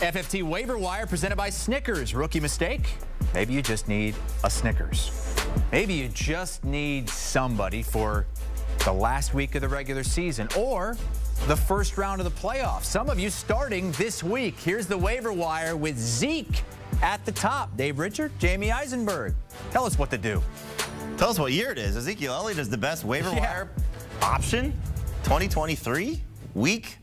FFT Waiver Wire presented by Snickers. Rookie mistake? Maybe you just need a Snickers. Maybe you just need somebody for the last week of the regular season or the first round of the playoffs. Some of you starting this week. Here's the Waiver Wire with Zeke at the top. Dave Richard, Jamie Eisenberg. Tell us what to do. Tell us what year it is. Ezekiel Elliott is the best waiver wire option. 2023, week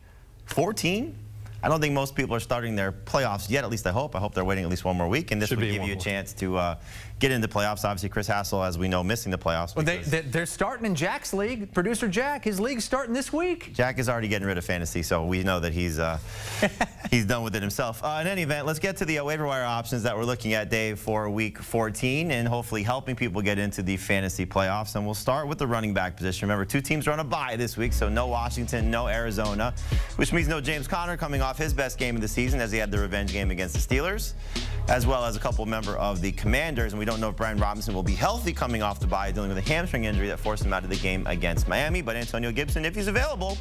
14. I don't think most people are starting their playoffs yet, at least I hope. I hope they're waiting at least one more week, and this would give you a chance to get into playoffs. Obviously, Chris Hassel, as we know, missing the playoffs. Well, they're starting in Jack's league. Producer Jack, his league's starting this week. Jack is already getting rid of fantasy, so we know that he's he's done with it himself. In any event, let's get to the waiver wire options that we're looking at, Dave, for week 14, and hopefully helping people get into the fantasy playoffs. And we'll start with the running back position. Remember, 2 teams are on a bye this week, so no Washington, no Arizona, which means no James Conner coming off his best game of the season as he had the revenge game against the Steelers, as well as a couple member of the Commanders. And we don't know if Brian Robinson will be healthy coming off the bye, dealing with a hamstring injury that forced him out of the game against Miami. But Antonio Gibson, if he's available,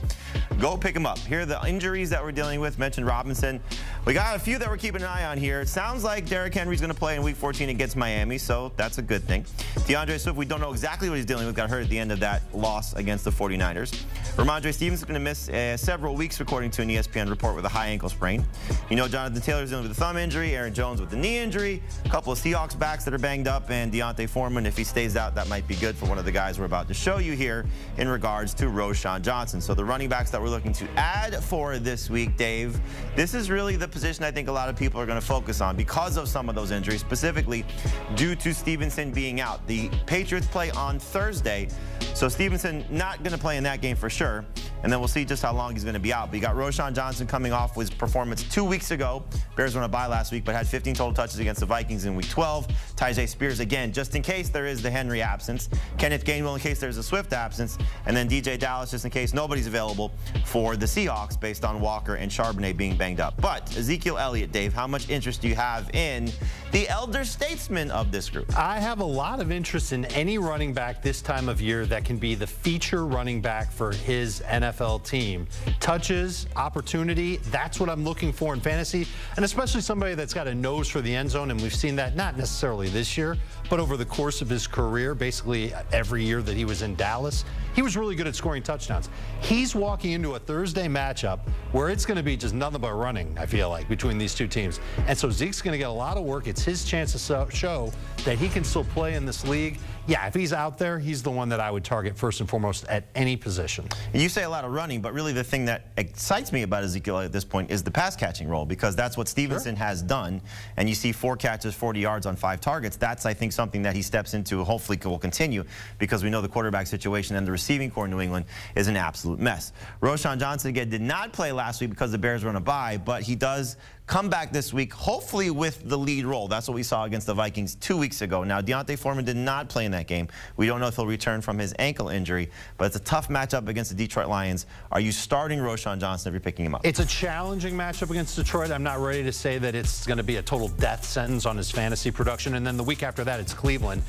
go pick him up. Here are the injuries that we're dealing with. Mentioned Robinson. We got a few that we're keeping an eye on here. It sounds like Derrick Henry's going to play in week 14 against Miami, so that's a good thing. DeAndre Swift, we don't know exactly what he's dealing with. Got hurt at the end of that loss against the 49ers. Ramondre Stevens is going to miss several weeks, according to an ESPN report, with a high ankle sprain. You know, Jonathan Taylor's dealing with a thumb injury, Aaron Jones with the knee injury, a couple of Seahawks backs that are banged up, and Deontay Foreman, if he stays out, that might be good for one of the guys we're about to show you here in regards to Roschon Johnson. So the running backs that we're looking to add for this week, Dave, this is really the position I think a lot of people are going to focus on because of some of those injuries, specifically due to Stevenson being out. The Patriots play on Thursday, so Stevenson not going to play in that game for sure, and then we'll see just how long he's going to be out. But you got Roschon Johnson coming off his performance 2 weeks ago. Bears were on a bye last week, but had 15 total touches against the Vikings in week 12. Tyjae Spears, again, just in case there is the Henry absence. Kenneth Gainwell, in case there's a Swift absence. And then DJ Dallas, just in case nobody's available for the Seahawks, based on Walker and Charbonnet being banged up. But Ezekiel Elliott, Dave, how much interest do you have in the elder statesman of this group? I have a lot of interest in any running back this time of year that can be the feature running back for his NFL team. Touches, opportunity, that's what I'm looking for in fantasy, and especially somebody that's got a nose for the end zone, and we've seen that not necessarily this year, but over the course of his career, basically every year that he was in Dallas, he was really good at scoring touchdowns. He's walking into a Thursday matchup where it's going to be just nothing but running, I feel like, between these two teams. And so Zeke's going to get a lot of work. It's his chance to show that he can still play in this league. Yeah, if he's out there, he's the one that I would target first and foremost at any position. You say a lot of running, but really the thing that excites me about Ezekiel at this point is the pass catching role, because that's what Stevenson has done. And you see 4 catches, 40 yards on 5 targets. That's, I think, something that he steps into, hopefully will continue, because we know the quarterback situation and the receiving core in New England is an absolute mess. Roschon Johnson, again, did not play last week because the Bears were on a bye, but he does come back this week, hopefully with the lead role. That's what we saw against the Vikings 2 weeks ago. Now, Deontay Foreman did not play in that game. We don't know if he'll return from his ankle injury, but it's a tough matchup against the Detroit Lions. Are you starting Roschon Johnson if you're picking him up? It's a challenging matchup against Detroit. I'm not ready to say that it's going to be a total death sentence on his fantasy production. And then the week after that, it's Cleveland.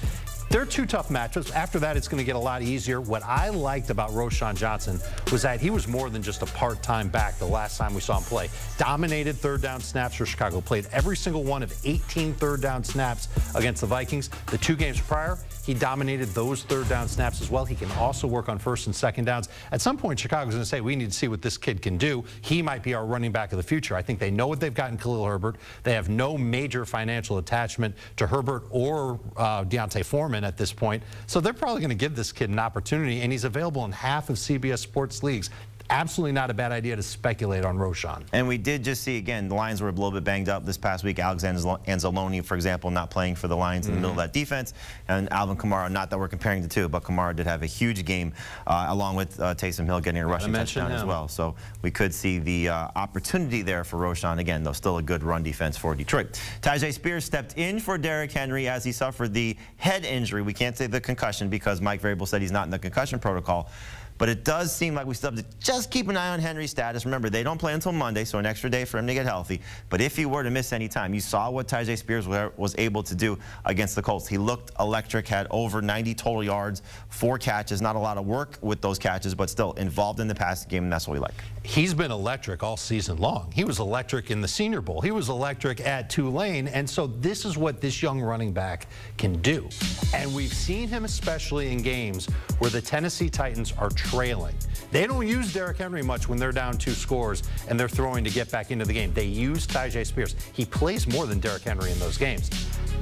They're 2 tough matchups. After that, it's going to get a lot easier. What I liked about Roschon Johnson was that he was more than just a part-time back the last time we saw him play. Dominated third down snaps for Chicago. Played every single one of 18 third down snaps against the Vikings. The 2 games prior, he dominated those third down snaps as well. He can also work on first and second downs. At some point, Chicago's going to say, we need to see what this kid can do. He might be our running back of the future. I think they know what they've got in Khalil Herbert. They have no major financial attachment to Herbert or Deontay Foreman at this point. So they're probably going to give this kid an opportunity, and he's available in half of CBS Sports leagues. Absolutely not a bad idea to speculate on Roschon. And we did just see, again, the Lions were a little bit banged up this past week. Alexander Anzalone, for example, not playing for the Lions in the middle of that defense. And Alvin Kamara, not that we're comparing the two, but Kamara did have a huge game, along with Taysom Hill getting a rushing touchdown as well. So we could see the opportunity there for Roschon. Again, though, still a good run defense for Detroit. Tyjae Spears stepped in for Derrick Henry as he suffered the head injury. We can't say the concussion because Mike Vrabel said he's not in the concussion protocol. but it does seem like we still have to just keep an eye on Henry's status. Remember, they don't play until Monday, so an extra day for him to get healthy. But if he were to miss any time, you saw what Tyjae Spears was able to do against the Colts. He looked electric, had over 90 total yards, 4 catches. Not a lot of work with those catches, but still involved in the passing game, and that's what we like. He's been electric all season long. He was electric in the Senior Bowl. He was electric at Tulane, and so this is what this young running back can do. And we've seen him especially in games where the Tennessee Titans are trailing. They don't use Derrick Henry much when they're down 2 scores and they're throwing to get back into the game. They use Tyjae Spears. He plays more than Derrick Henry in those games.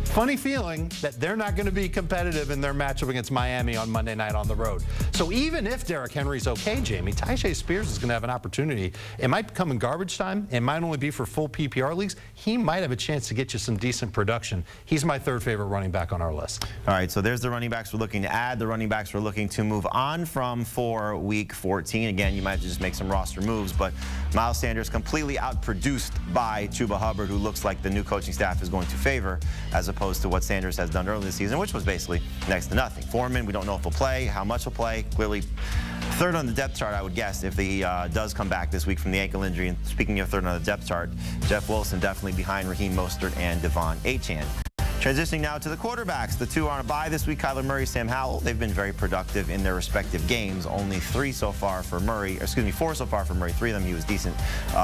Funny feeling that they're not going to be competitive in their matchup against Miami on Monday night on the road. So even if Derrick Henry's okay, Jamie, Tyjae Spears is going to have an opportunity. It might come in garbage time. It might only be for full PPR leagues. He might have a chance to get you some decent production. He's my 3rd favorite running back on our list. All right, so there's the running backs we're looking to add, the running backs we're looking to move on from for Week 14. Again, you might have to just make some roster moves, but Miles Sanders completely outproduced by Chuba Hubbard, who looks like the new coaching staff is going to favor, as opposed to what Sanders has done early this season, which was basically next to nothing. Foreman, we don't know if he'll play, how much he'll play. Clearly 3rd on the depth chart, I would guess, if he does come back this week from the ankle injury. And speaking of 3rd on the depth chart, Jeff Wilson definitely behind Raheem Mostert and Devon Achane. Transitioning now to the quarterbacks. The 2 are on a bye this week, Kyler Murray, Sam Howell. They've been very productive in their respective games. Only 4 so far for Murray. 3 of them he was decent.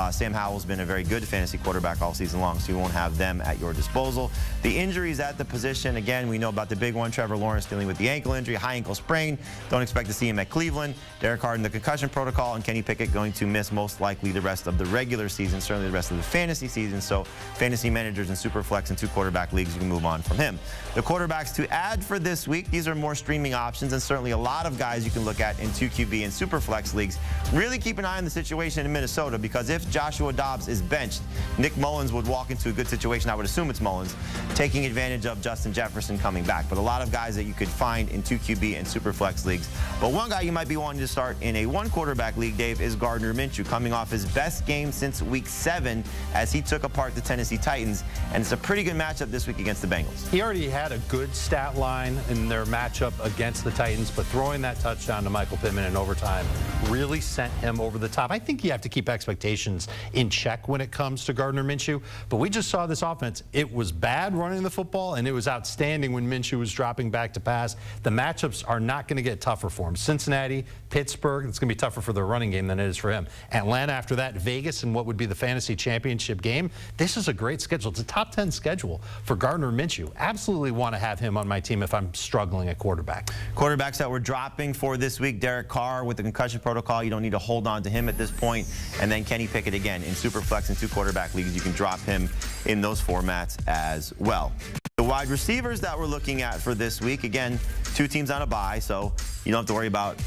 Sam Howell's been a very good fantasy quarterback all season long, so you won't have them at your disposal. The injuries at the position, again, we know about the big one. Trevor Lawrence dealing with the ankle injury, high ankle sprain. Don't expect to see him at Cleveland. Derek Carr in the concussion protocol, and Kenny Pickett going to miss most likely the rest of the regular season, certainly the rest of the fantasy season. So fantasy managers and Superflex and 2 quarterback leagues, you can move on from him. The quarterbacks to add for this week, these are more streaming options, and certainly a lot of guys you can look at in 2QB and Superflex leagues. Really keep an eye on the situation in Minnesota, because if Joshua Dobbs is benched, Nick Mullins would walk into a good situation. I would assume it's Mullins, taking advantage of Justin Jefferson coming back. But a lot of guys that you could find in 2QB and Superflex leagues. But one guy you might be wanting to start in a 1 quarterback league, Dave, is Gardner Minshew, coming off his best game since Week 7 as he took apart the Tennessee Titans. And it's a pretty good matchup this week against the Bengals. He already had a good stat line in their matchup against the Titans, but throwing that touchdown to Michael Pittman in overtime really sent him over the top. I think you have to keep expectations in check when it comes to Gardner Minshew, but we just saw this offense. It was bad running the football, and it was outstanding when Minshew was dropping back to pass. The matchups are not going to get tougher for him. Cincinnati, Pittsburgh, it's going to be tougher for their running game than it is for him. Atlanta after that, Vegas, and what would be the fantasy championship game. This is a great schedule. It's a top 10 schedule for Gardner Minshew. Absolutely want to have him on my team if I'm struggling at quarterback. Quarterbacks that we're dropping for this week, Derek Carr with the concussion protocol. You don't need to hold on to him at this point. And then Kenny Pickett again in Superflex and 2 quarterback leagues. You can drop him in those formats as well. The wide receivers that we're looking at for this week, again, 2 teams on a bye, so you don't have to worry about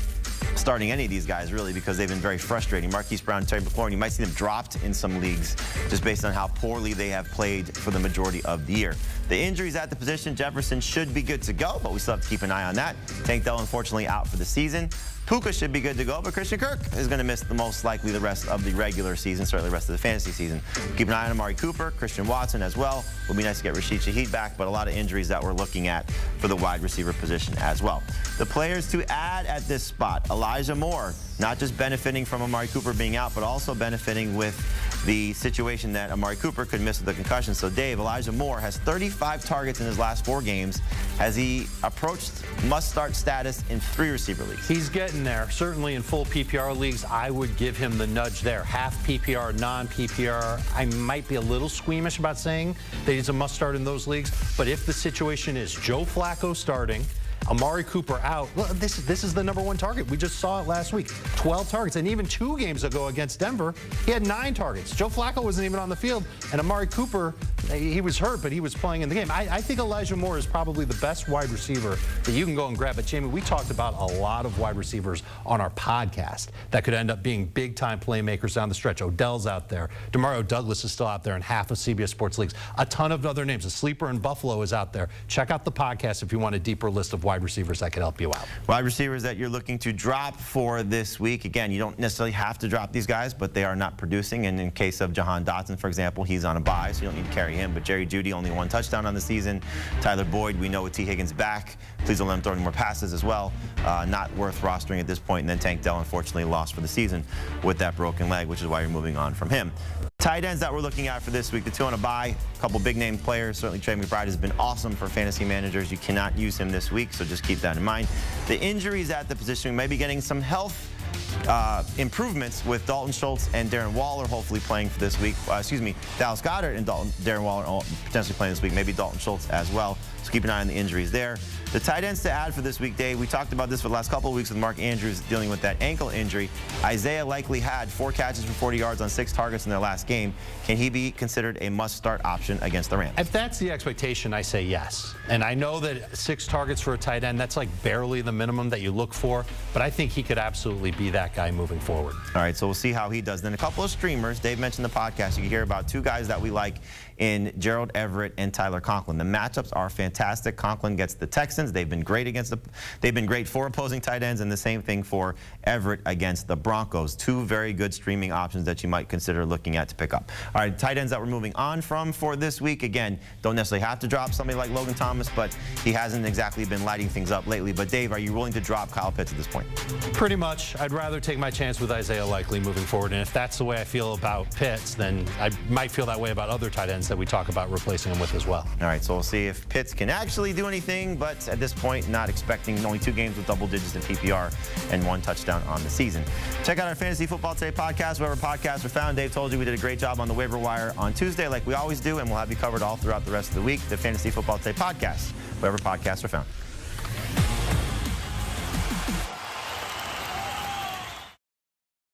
starting any of these guys, really, because they've been very frustrating. Marquise Brown, Terry McLaurin, you might see them dropped in some leagues just based on how poorly they have played for the majority of the year. The injuries at the position, Jefferson should be good to go, but we still have to keep an eye on that. Tank Dell, unfortunately, out for the season. Puka should be good to go, but Christian Kirk is going to miss the most likely the rest of the regular season, certainly the rest of the fantasy season. Keep an eye on Amari Cooper, Christian Watson as well. It would be nice to get Rashid Shaheed back, but a lot of injuries that we're looking at for the wide receiver position as well. The players to add at this spot, Elijah Moore, not just benefiting from Amari Cooper being out, but also benefiting with the situation that Amari Cooper could miss with the concussion. So, Dave, Elijah Moore has 35 targets in his last 4 games as he approached must-start status in 3 receiver leagues. He's getting there. Certainly in full PPR leagues, I would give him the nudge there. Half PPR, non-PPR. I might be a little squeamish about saying that he's a must-start in those leagues, but if the situation is Joe Flacco starting, Amari Cooper out. Well, this is the #1 target. We just saw it last week. 12 targets. And even 2 games ago against Denver, he had 9 targets. Joe Flacco wasn't even on the field. And Amari Cooper, he was hurt, but he was playing in the game. I think Elijah Moore is probably the best wide receiver that you can go and grab. But, Jamie, we talked about a lot of wide receivers on our podcast that could end up being big-time playmakers down the stretch. Odell's out there. Demario Douglas is still out there in half of CBS Sports leagues. A ton of other names. A sleeper in Buffalo is out there. Check out the podcast if you want a deeper list of wide receivers that could help you out. Wide receivers that you're looking to drop for this week. Again, you don't necessarily have to drop these guys, but they are not producing. And in case of Jahan Dotson, for example, he's on a bye, so you don't need to carry him. him. But Jerry Jeudy, only 1 touchdown on the season. Tyler Boyd, we know with T. Higgins back. Please don't let him throw any more passes as well. Not worth rostering at this point. And then Tank Dell, unfortunately, lost for the season with that broken leg, which is why you're moving on from him. Tight ends that we're looking at for this week, the 2 on a bye, a couple big name players. Certainly Trey McBride has been awesome for fantasy managers. You cannot use him this week, so just keep that in mind. The injuries at the position, we may be getting some health improvements with Dalton Schultz and Darren Waller hopefully playing for this week. Dallas Goedert and Darren Waller potentially playing this week, maybe Dalton Schultz as well. So keep an eye on the injuries there. The tight ends to add for this week, Dave, we talked about this for the last couple of weeks with Mark Andrews dealing with that ankle injury. Isaiah likely had 4 catches for 40 yards on 6 targets in their last game. Can he be considered a must-start option against the Rams? If that's the expectation, I say yes. And I know that 6 targets for a tight end, that's like barely the minimum that you look for, but I think he could absolutely be that guy moving forward. All right, so we'll see how he does. Then a couple of streamers. Dave mentioned the podcast. You can hear about 2 guys that we like in Gerald Everett and Tyler Conklin. The matchups are fantastic. Conklin gets the Texans. They've been great for opposing tight ends, and the same thing for Everett against the Broncos. 2 very good streaming options that you might consider looking at to pick up. All right, tight ends that we're moving on from for this week. Again, don't necessarily have to drop somebody like Logan Thomas, but he hasn't exactly been lighting things up lately. But Dave, are you willing to drop Kyle Pitts at this point? Pretty much. I'd rather take my chance with Isaiah Likely moving forward. And if that's the way I feel about Pitts, then I might feel that way about other tight ends that we talk about replacing him with as well. All right, so we'll see if Pitts can actually do anything, but at this point, not expecting. Only 2 games with double digits in PPR and 1 touchdown on the season. Check out our Fantasy Football Today podcast, wherever podcasts are found. Dave told you we did a great job on the waiver wire on Tuesday, like we always do, and we'll have you covered all throughout the rest of the week. The Fantasy Football Today podcast, wherever podcasts are found.